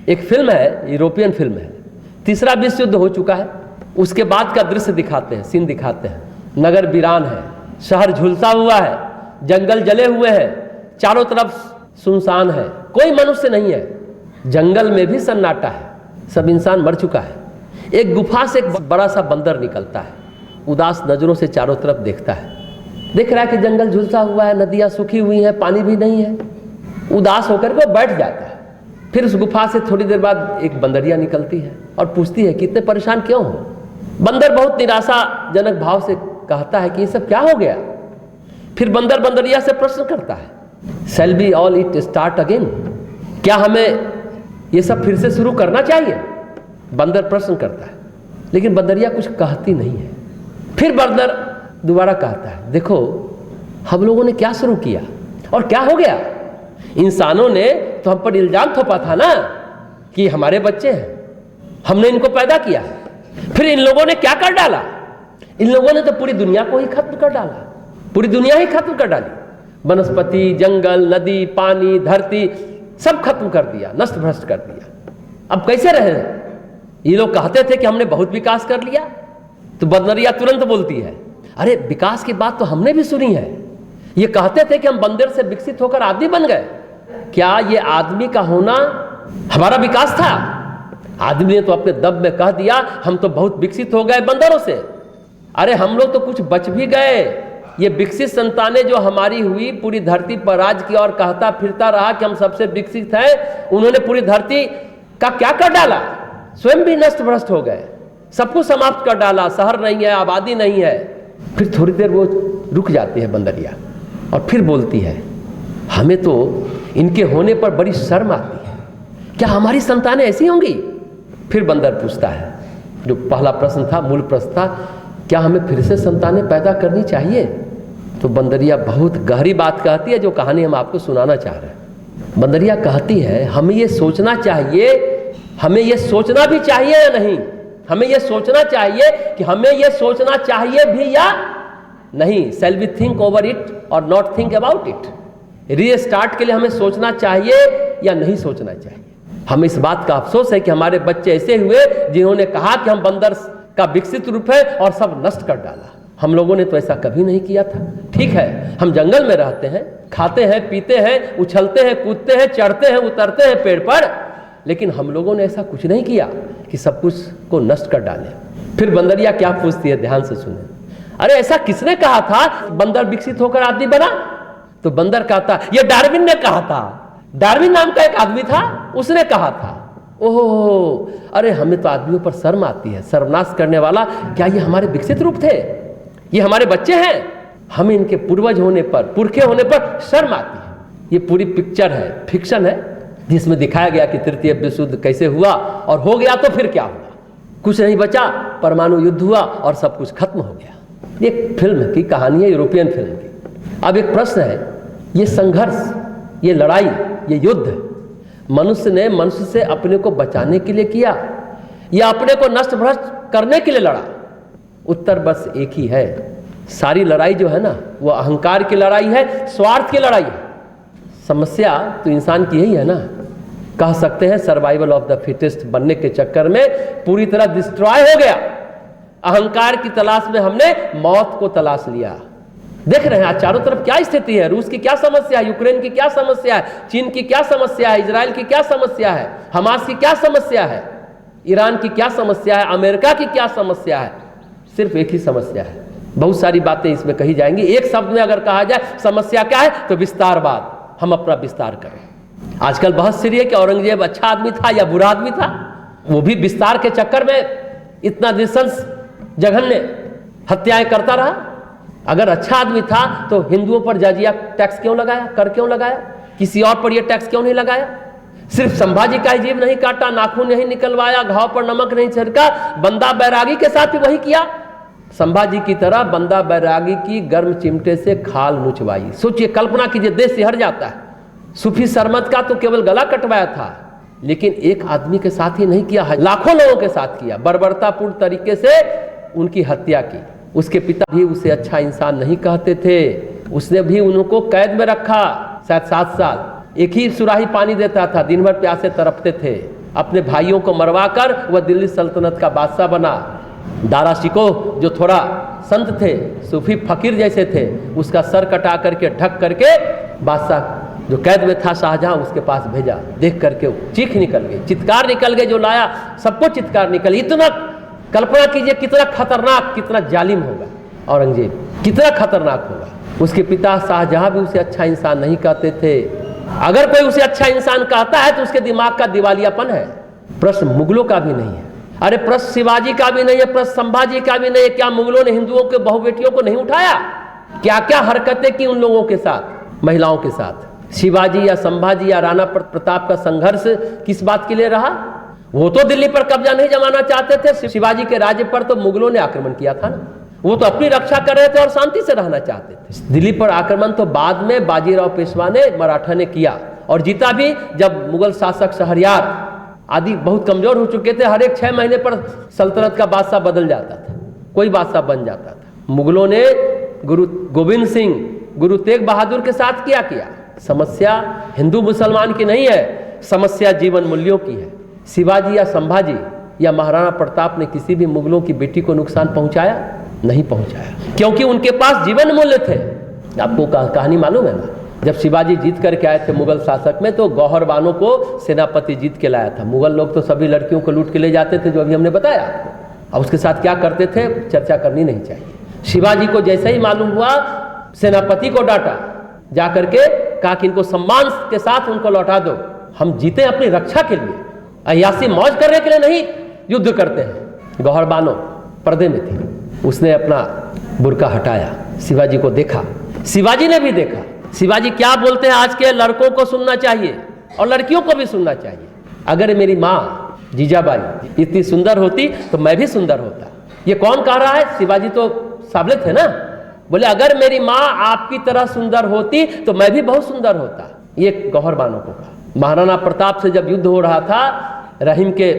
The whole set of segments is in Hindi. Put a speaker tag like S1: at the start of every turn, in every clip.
S1: एक फिल्म है, यूरोपियन फिल्म है, तीसरा विश्व युद्ध हो चुका है, उसके बाद का दृश्य दिखाते हैं, सीन दिखाते हैं। नगर वीरान है, शहर झुलसा हुआ है, जंगल जले हुए हैं, चारों तरफ सुनसान है, कोई मनुष्य नहीं है, जंगल में भी सन्नाटा है, सब इंसान मर चुका है। एक गुफा से एक बड़ा सा बंदर निकलता है, उदास नजरों से चारों तरफ देखता है, देख रहा है कि जंगल झुलसा हुआ है, नदियां सूखी हुई हैं, पानी भी नहीं है, उदास होकर के बैठ जाता है। फिर उस गुफा से थोड़ी देर बाद एक बंदरिया निकलती है और पूछती है कि इतने परेशान क्यों हो। बंदर बहुत निराशाजनक भाव से कहता है कि ये सब क्या हो गया। फिर बंदर बंदरिया से प्रश्न करता है, shall we all it start again, क्या हमें ये सब फिर से शुरू करना चाहिए। बंदर प्रश्न करता है, लेकिन बंदरिया कुछ कहती नहीं है। फिर बंदर दोबारा कहता है, देखो हम लोगों ने क्या शुरू किया और क्या हो गया। इंसानों ने तो हम पर इल्जाम थोपा था ना कि हमारे बच्चे हैं, हमने इनको पैदा किया। फिर इन लोगों ने क्या कर डाला, इन लोगों ने तो पूरी दुनिया को ही खत्म कर डाला, पूरी दुनिया ही खत्म कर डाली। वनस्पति, जंगल, नदी, पानी, धरती सब खत्म कर दिया, नष्ट भ्रष्ट कर दिया। अब कैसे रहे। ये लोग कहते थे कि हमने बहुत विकास कर लिया, तो बंदरिया तुरंत बोलती है, अरे विकास की बात तो हमने भी सुनी है। ये कहते थे कि हम बंदर से विकसित होकर आदमी बन गए, क्या ये आदमी का होना हमारा विकास था। आदमी ने तो अपने दम में कह दिया हम तो बहुत विकसित हो गए बंदरों से। अरे हम लोग तो कुछ बच भी गए। ये विकसित संतानें जो हमारी हुई, पूरी धरती पर राज की और कहता फिरता रहा कि हम सबसे विकसित हैं। उन्होंने पूरी धरती का क्या कर डाला, स्वयं भी नष्ट भ्रष्ट हो गए, सब कुछ समाप्त कर डाला, शहर नहीं है, आबादी नहीं है। फिर थोड़ी देर वो रुक जाती है बंदरिया और फिर बोलती है, हमें तो इनके होने पर बड़ी शर्म आती है, क्या हमारी संतानें ऐसी होंगी। फिर बंदर पूछता है, जो पहला प्रश्न था, मूल प्रश्न था, क्या हमें फिर से संतानें पैदा करनी चाहिए। तो बंदरिया बहुत गहरी बात कहती है, जो कहानी हम आपको सुनाना चाह रहे हैं। बंदरिया कहती है, हमें ये सोचना चाहिए, हमें ये सोचना भी चाहिए या नहीं, हमें ये सोचना चाहिए कि हमें ये सोचना चाहिए भी या नहीं। Shall we think over it और not think about it. Restart के लिए हमें सोचना चाहिए या नहीं सोचना चाहिए। हमें इस बात का अफसोस है कि हमारे बच्चे ऐसे हुए जिन्होंने कहा कि हम बंदर का विकसित रूप है और सब नष्ट कर डाला। हम लोगों ने तो ऐसा कभी नहीं किया था। ठीक है, हम जंगल में रहते हैं, खाते हैं, पीते हैं, उछलते हैं, कूदते हैं, चढ़ते हैं, उतरते हैं पेड़ पर, लेकिन हम लोगों ने ऐसा कुछ नहीं किया कि सब कुछ को नष्ट कर डालें। फिर बंदरिया क्या पूछती है, ध्यान से सुने, अरे ऐसा किसने कहा था बंदर विकसित होकर आदमी बना। तो बंदर कहता, ये डार्विन ने कहा था। डार्विन नाम का एक आदमी था, उसने कहा था। ओहो, अरे हमें तो आदमियों पर शर्म आती है, सर्वनाश करने वाला, क्या ये हमारे विकसित रूप थे, ये हमारे बच्चे हैं। हमें इनके पूर्वज होने पर, पुरखे होने पर शर्म आती है। ये पूरी पिक्चर है, फिक्शन है, जिसमें दिखाया गया कि तृतीय विश्व युद्ध कैसे हुआ, और हो गया तो फिर क्या हुआ, कुछ नहीं बचा, परमाणु युद्ध हुआ और सब कुछ खत्म हो गया। ये फिल्म की कहानी है, यूरोपियन फिल्म की। अब एक प्रश्न है, ये संघर्ष, ये लड़ाई, ये युद्ध मनुष्य ने मनुष्य से अपने को बचाने के लिए किया या अपने को नष्ट भ्रष्ट करने के लिए लड़ा। उत्तर बस एक ही है, सारी लड़ाई जो है ना, वो अहंकार की लड़ाई है, स्वार्थ की लड़ाई है। समस्या तो इंसान की यही है ना, कह सकते हैं सर्वाइवल ऑफ द फिटेस्ट बनने के चक्कर में पूरी तरह डिस्ट्रॉय हो गया। अहंकार की तलाश में हमने मौत को तलाश लिया। देख रहे हैं आज चारों तरफ क्या स्थिति है, रूस की क्या समस्या है, यूक्रेन की क्या समस्या है, चीन की क्या समस्या है, इजराइल की क्या समस्या है, हमास की क्या समस्या है, ईरान की क्या समस्या है, अमेरिका की क्या समस्या है। सिर्फ एक ही समस्या है। बहुत सारी बातें इसमें कही जाएंगी। एक शब्द में अगर कहा जाए समस्या क्या है तो विस्तारवाद। हम अपना विस्तार करें। आजकल बहस सीरी है कि औरंगजेब अच्छा आदमी था या बुरा आदमी था, वो भी विस्तार के चक्कर में इतना नृशंस जघन्य हत्याएं करता रहा। अगर अच्छा आदमी था तो हिंदुओं पर जजिया टैक्स क्यों लगाया, कर क्यों लगाया, किसी और पर यह टैक्स क्यों नहीं लगाया। सिर्फ संभाजी का ही जीव नहीं काटा, नाखून नहीं निकलवाया, घाव पर नमक नहीं छिड़का, बंदा बैरागी के साथ भी वही किया। संभाजी की तरह बंदा बैरागी की गर्म चिमटे से खाल नुचवाई। सोचिए, कल्पना कीजिए, देश से हट जाता है। सूफी सरमत का तो केवल गला कटवाया था, लेकिन एक आदमी के साथ ही नहीं किया, लाखों लोगों के साथ किया, बर्बरतापूर्ण तरीके से उनकी हत्या की। उसके पिता भी उसे अच्छा इंसान नहीं कहते थे, उसने भी उनको कैद में रखा शायद 7 साल। एक ही सुराही पानी देता था, दिन भर प्यासे तड़पते थे। अपने भाइयों को मरवाकर वह दिल्ली सल्तनत का बादशाह बना। दारा शिकोह जो थोड़ा संत थे, सूफी फकीर जैसे थे, उसका सर कटा करके ढक करके बादशाह जो कैद में था शाहजहां उसके पास भेजा। देख करके चीख निकल गई, चित्कार निकल गए, जो लाया सबको चित्कार निकल। इतना कल्पना कीजिए कितना खतरनाक, कितना जालिम होगा औरंगजेब, कितना खतरनाक होगा। उसके पिता शाहजहां भी उसे अच्छा इंसान नहीं कहते थे। अगर कोई उसे अच्छा इंसान कहता है तो उसके दिमाग का दिवालियापन है। प्रश्न मुगलों का भी नहीं है, अरे प्रश्न शिवाजी का भी नहीं है, प्रश्न संभाजी का भी नहीं है। क्या मुगलों ने हिंदुओं के बहु बेटियों को नहीं उठाया? क्या क्या हरकतें की उन लोगों के साथ, महिलाओं के साथ। शिवाजी या संभाजी या राणा प्रताप का संघर्ष किस बात के लिए रहा? वो तो दिल्ली पर कब्जा नहीं जमाना चाहते थे। शिवाजी के राज्य पर तो मुगलों ने आक्रमण किया था ना, वो तो अपनी रक्षा कर रहे थे और शांति से रहना चाहते थे। दिल्ली पर आक्रमण तो बाद में बाजीराव पेशवा ने, मराठा ने किया और जीता भी, जब मुगल शासक शहरयार आदि बहुत कमजोर हो चुके थे। हर एक 6 महीने पर सल्तनत का बादशाह बदल जाता था, कोई बादशाह बन जाता था। मुगलों ने गुरु गोविंद सिंह, गुरु तेग बहादुर के साथ क्या किया? समस्या हिंदू मुसलमान की नहीं है, समस्या जीवन मूल्यों की है। शिवाजी या संभाजी या महाराणा प्रताप ने किसी भी मुगलों की बेटी को नुकसान पहुंचाया? नहीं पहुंचाया, क्योंकि उनके पास जीवन मूल्य थे। आपको कहानी मालूम है ना, जब शिवाजी जीत करके आए थे मुगल शासक में, तो गौहर बानो को सेनापति जीत के लाया था। मुगल लोग तो सभी लड़कियों को लूट के ले जाते थे, जो अभी हमने बताया। अब उसके साथ क्या करते थे, चर्चा करनी नहीं चाहिए। शिवाजी को जैसे ही मालूम हुआ, सेनापति को डांटा, जाकर के कहा कि इनको सम्मान के साथ उनको लौटा दो, हम जीते अपनी रक्षा के लिए, अयासी मौज करने के लिए नहीं युद्ध करते हैं। गौहर बानो पर्दे में थी, उसने अपना बुर्का हटाया, शिवाजी को देखा, शिवाजी ने भी देखा। शिवाजी क्या बोलते हैं आज के लड़कों को सुनना चाहिए और लड़कियों को भी सुनना चाहिए। अगर मेरी माँ जीजाबाई इतनी सुंदर होती तो मैं भी सुंदर होता। ये कौन कह रहा है? शिवाजी तो साबले थे ना, बोले अगर मेरी माँ आपकी तरह सुंदर होती तो मैं भी बहुत सुंदर होता। ये गौहर बानो को कहा। महाराणा प्रताप से जब युद्ध हो रहा था, रहीम के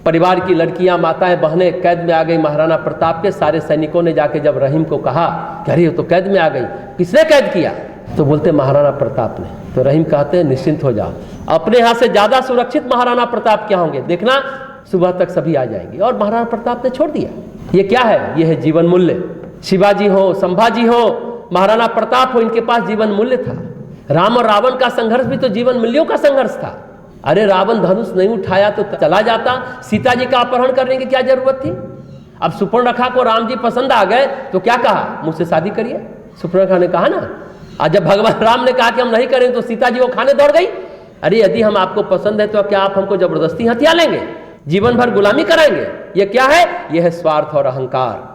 S1: परिवार की लड़कियां, माताएं, बहनें कैद में आ गई महाराणा प्रताप के। सारे सैनिकों ने जाके जब रहीम को कहा कि अरे तो कैद में आ गई, किसने कैद किया? तो बोलते महाराणा प्रताप ने। तो रहीम कहते हैं निश्चिंत हो जाओ, अपने यहाँ से ज्यादा सुरक्षित महाराणा प्रताप क्या होंगे, देखना सुबह तक सभी आ जाएंगे। और महाराणा प्रताप ने छोड़ दिया। ये क्या है? ये है जीवन मूल्य। शिवाजी हो, संभाजी हो, महाराणा प्रताप हो, इनके पास जीवन मूल्य था। राम और रावण का संघर्ष भी तो जीवन मूल्यों का संघर्ष था। अरे रावण धनुष नहीं उठाया तो चला जाता, सीता जी का अपहरण करने की क्या जरूरत थी? अब सुपर्णरेखा को राम जी पसंद आ गए तो क्या कहा, मुझसे शादी करिए। सुपर्णरेखा ने कहा ना, आज जब भगवान राम ने कहा कि हम नहीं करें तो सीता जी वो खाने दौड़ गई। अरे यदि हम आपको पसंद है तो क्या आप हमको जबरदस्ती हथिया लेंगे, जीवन भर गुलामी कराएंगे? ये क्या है? यह है स्वार्थ और अहंकार।